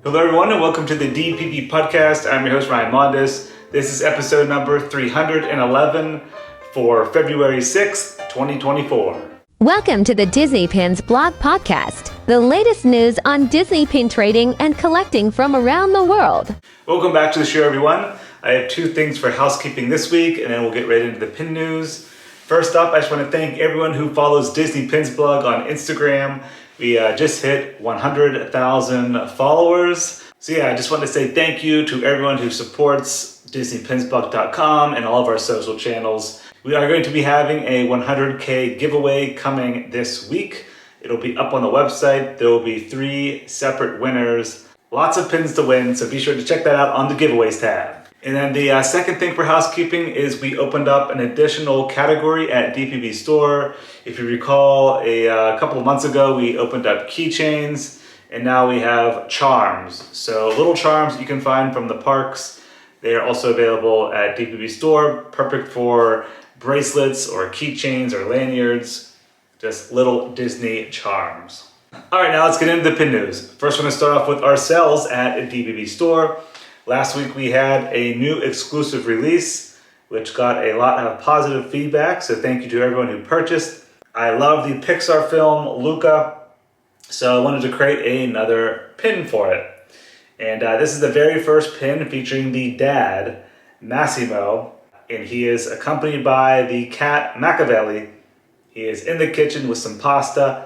Hello everyone and welcome to the DPB podcast. I'm your host Ryan Mondes. This is episode number 311 for February 6th, 2024. Welcome to the Disney Pins blog podcast, the latest news on Disney pin trading and collecting from around the world. Welcome back to the show everyone. I have two things for housekeeping this week and then we'll get right into the pin news. First up, I just want to thank everyone who follows Disney Pins blog on Instagram. We just hit 100,000 followers. So yeah, I just want to say thank you to everyone who supports DisneyPinsblog.com and all of our social channels. We are going to be having a 100K giveaway coming this week. It'll be up on the website. There will be 3 separate winners. Lots of pins to win, so be sure to check that out on the giveaways tab. And then the second thing for housekeeping is we opened up an additional category at DPB store. If you recall, a couple of months ago, we opened up keychains, and now we have charms. So little charms you can find from the parks. They are also available at DPB store, perfect for bracelets or keychains or lanyards, just little Disney charms. All right, now let's get into the pin news. First, we're gonna start off with our sales at DPB store. Last week we had a new exclusive release, which got a lot of positive feedback, so thank you to everyone who purchased. I love the Pixar film, Luca, so I wanted to create another pin for it. And this is the very first pin featuring the dad, Massimo, and he is accompanied by the cat, Machiavelli. He is in the kitchen with some pasta.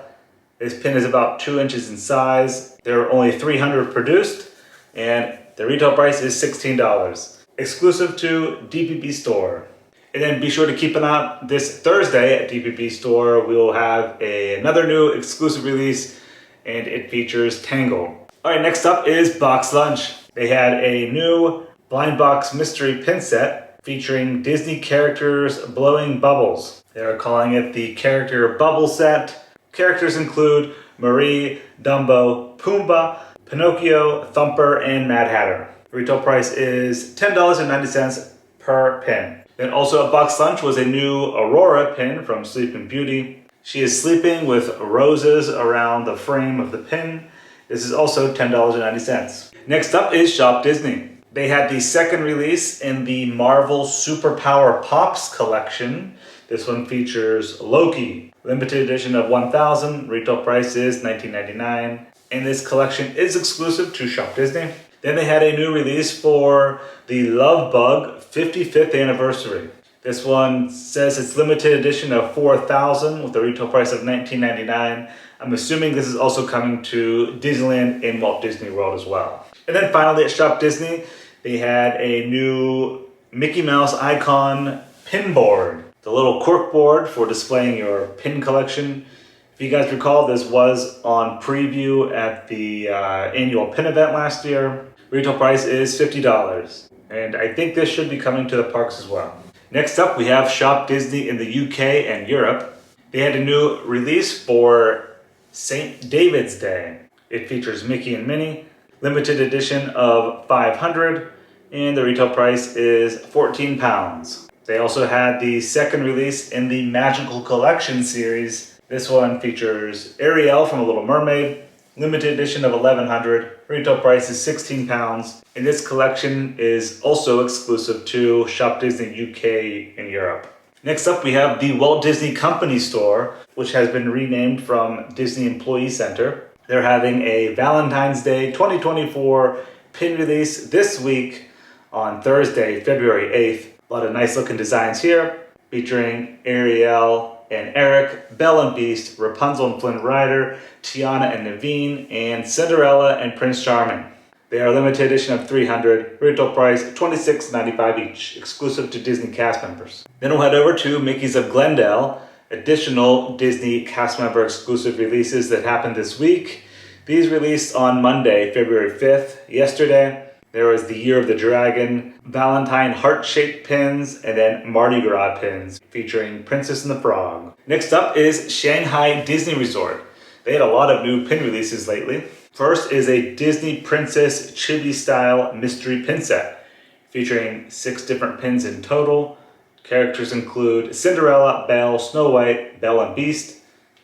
This pin is about 2 inches in size. There are only 300 produced, and the retail price is $16, exclusive to DPB store. And then be sure to keep an eye out this Thursday at DPB store. We will have another new exclusive release, and it features Tangle. All right, next up is BoxLunch. They had a new blind box mystery pin set featuring Disney characters blowing bubbles. They're calling it the character bubble set. Characters include Marie, Dumbo, Pumbaa, Pinocchio, Thumper, and Mad Hatter. The retail price is $10.90 per pin. Then also at BoxLunch was a new Aurora pin from Sleeping Beauty. She is sleeping with roses around the frame of the pin. This is also $10.90. Next up is Shop Disney. They had the second release in the Marvel Superpower Pops collection. This one features Loki. Limited edition of 1,000. Retail price is $19.99. And this collection is exclusive to Shop Disney. Then they had a new release for the Love Bug 55th anniversary. This one says it's limited edition of 4,000 with a retail price of $19.99. I'm assuming this is also coming to Disneyland and Walt Disney World as well. And then finally at Shop Disney, they had a new Mickey Mouse icon pin board. The little cork board for displaying your pin collection. If you guys recall, this was on preview at the annual pin event last year. Retail price is $50. And I think this should be coming to the parks as well. Next up, we have Shop Disney in the UK and Europe. They had a new release for St. David's Day. It features Mickey and Minnie, limited edition of 500, and the retail price is £14. They also had the second release in the Magical Collection series. This one features Ariel from The Little Mermaid, limited edition of 1,100, retail price is £16, and this collection is also exclusive to Shop Disney UK and Europe. Next up, we have the Walt Disney Company store, which has been renamed from Disney Employee Center. They're having a Valentine's Day 2024 pin release this week on Thursday, February 8th. A lot of nice looking designs here, featuring Ariel and Eric, Belle and Beast, Rapunzel and Flynn Rider, Tiana and Naveen, and Cinderella and Prince Charming. They are limited edition of 300, retail price $26.95 each, exclusive to Disney cast members. Then we'll head over to Mickey's of Glendell, additional Disney cast member exclusive releases that happened this week. These released on Monday, February 5th, yesterday. There was the Year of the Dragon, Valentine heart-shaped pins, and then Mardi Gras pins featuring Princess and the Frog. Next up is Shanghai Disney Resort. They had a lot of new pin releases lately. First is a Disney Princess Chibi-style mystery pin set featuring 6 different pins in total. Characters include Cinderella, Belle, Snow White, Belle and Beast,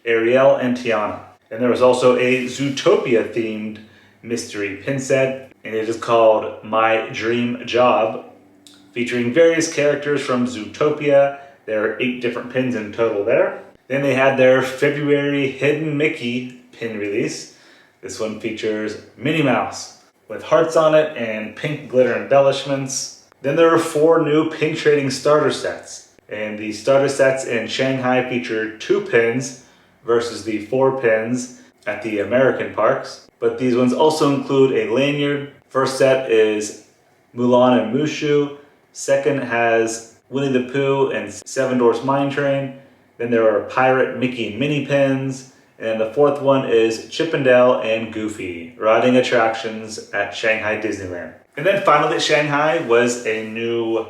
Ariel, and Tiana. And there was also a Zootopia-themed mystery pin set, and it is called My Dream Job, featuring various characters from Zootopia. There are 8 different pins in total there. Then they had their February Hidden Mickey pin release. This one features Minnie Mouse with hearts on it and pink glitter embellishments. Then there are 4 new pin trading starter sets. And the starter sets in Shanghai feature 2 pins versus the 4 pins at the American parks. But these ones also include a lanyard. First set is Mulan and Mushu. Second has Winnie the Pooh and Seven Dwarfs Mine Train. Then there are Pirate Mickey and Minnie pins. And the 4th one is Chip and Dale and Goofy, riding attractions at Shanghai Disneyland. And then finally at Shanghai was a new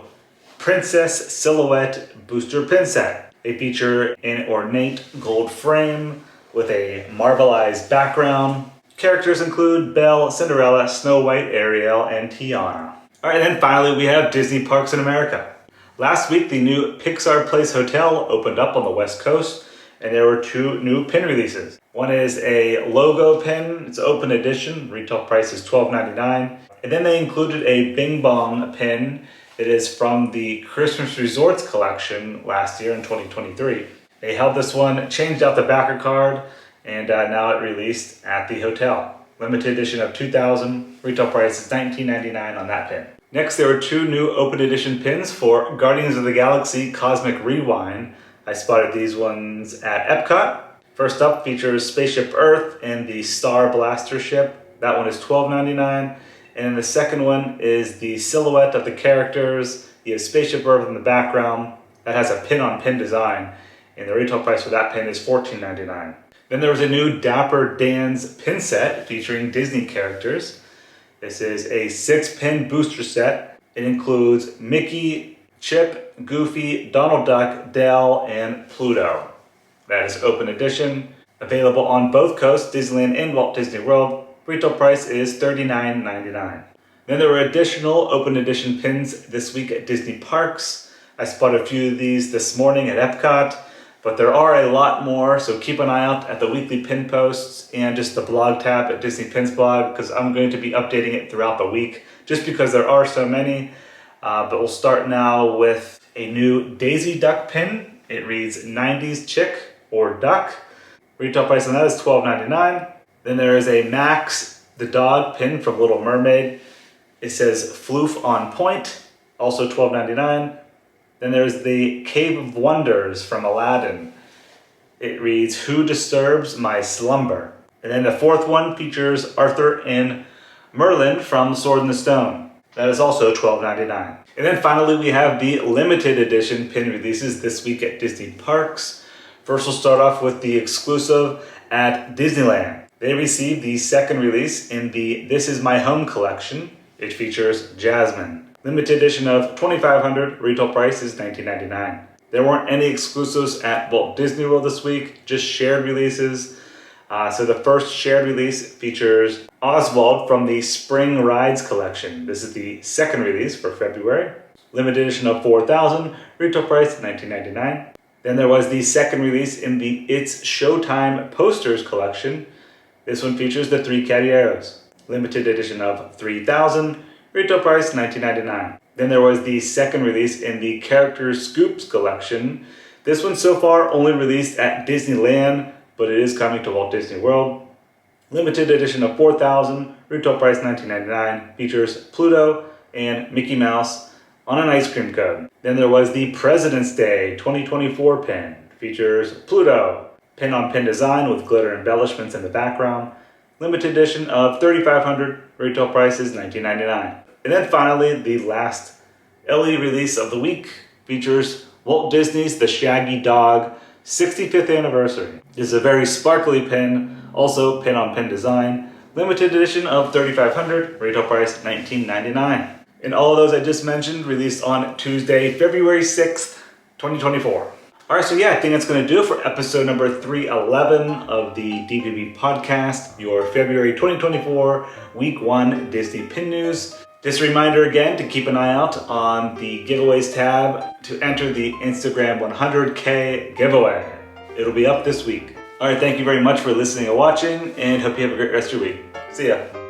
Princess Silhouette booster pin set. They feature an ornate gold frame with a marbleized background. Characters include Belle, Cinderella, Snow White, Ariel, and Tiana. Alright, and then finally we have Disney Parks in America. Last week the new Pixar Place Hotel opened up on the West Coast, and there were 2 new pin releases. One is a logo pin, it's open edition, retail price is $12.99. And then they included a Bing Bong pin. It is from the Christmas Resorts collection last year in 2023. They held this one, changed out the backer card, and now it released at the hotel. Limited edition of 2,000, retail price is $19.99 on that pin. Next, there were 2 new open edition pins for Guardians of the Galaxy Cosmic Rewind. I spotted these ones at Epcot. First up features Spaceship Earth and the Star Blaster ship. That one is $12.99. And the second one is the silhouette of the characters. You have Spaceship Earth in the background. That has a pin-on-pin design. And the retail price for that pin is $14.99. Then there was a new Dapper Dans pin set featuring Disney characters. This is a 6-pin booster set. It includes Mickey, Chip, Goofy, Donald Duck, Dell, and Pluto. That is open edition. Available on both coasts, Disneyland and Walt Disney World. Retail price is $39.99. Then there were additional open edition pins this week at Disney Parks. I spotted a few of these this morning at Epcot, but there are a lot more, so keep an eye out at the weekly pin posts and just the blog tab at Disney Pins blog, because I'm going to be updating it throughout the week, just because there are so many. But we'll start now with a new Daisy Duck pin. It reads 90s Chick or Duck. Retail price on that is $12.99. Then there is a Max the Dog pin from Little Mermaid. It says Floof on Point, also $12.99. Then there's the Cave of Wonders from Aladdin. It reads Who Disturbs My Slumber. And then the 4th one features Arthur and Merlin from Sword in the Stone. That is also $12.99. And then finally we have the limited edition pin releases this week at Disney Parks. First we'll start off with the exclusive at Disneyland. They received the 2nd release in the This Is My Home collection. It features Jasmine. Limited edition of 2,500, retail price is $19.99. There weren't any exclusives at Walt Disney World this week, just shared releases. So the first shared release features Oswald from the Spring Rides collection. This is the 2nd release for February. Limited edition of 4,000, retail price $19.99. Then there was the 2nd release in the It's Showtime Posters collection. This one features the 3 Caballeros. Limited edition of 3,000, retail price $19.99. Then there was the 2nd release in the Characters Scoops collection. This one so far only released at Disneyland, but it is coming to Walt Disney World. Limited edition of 4,000, retail price $19.99, features Pluto and Mickey Mouse on an ice cream cone. Then there was the President's Day 2024 pin, features Pluto, pin-on-pin design with glitter embellishments in the background. Limited edition of 3,500, retail price is $19.99. And then finally, the last LE release of the week features Walt Disney's The Shaggy Dog 65th anniversary. This is a very sparkly pin, also pin-on-pin design. Limited edition of 3,500, retail price $19.99. And all of those I just mentioned released on Tuesday, February 6th, 2024. Alright, so yeah, I think that's going to do it for episode number 311 of the DPB podcast, your February 2024 Week 1 Disney Pin News. Just a reminder again to keep an eye out on the giveaways tab to enter the Instagram 100K giveaway. It'll be up this week. Alright, thank you very much for listening and watching, and hope you have a great rest of your week. See ya.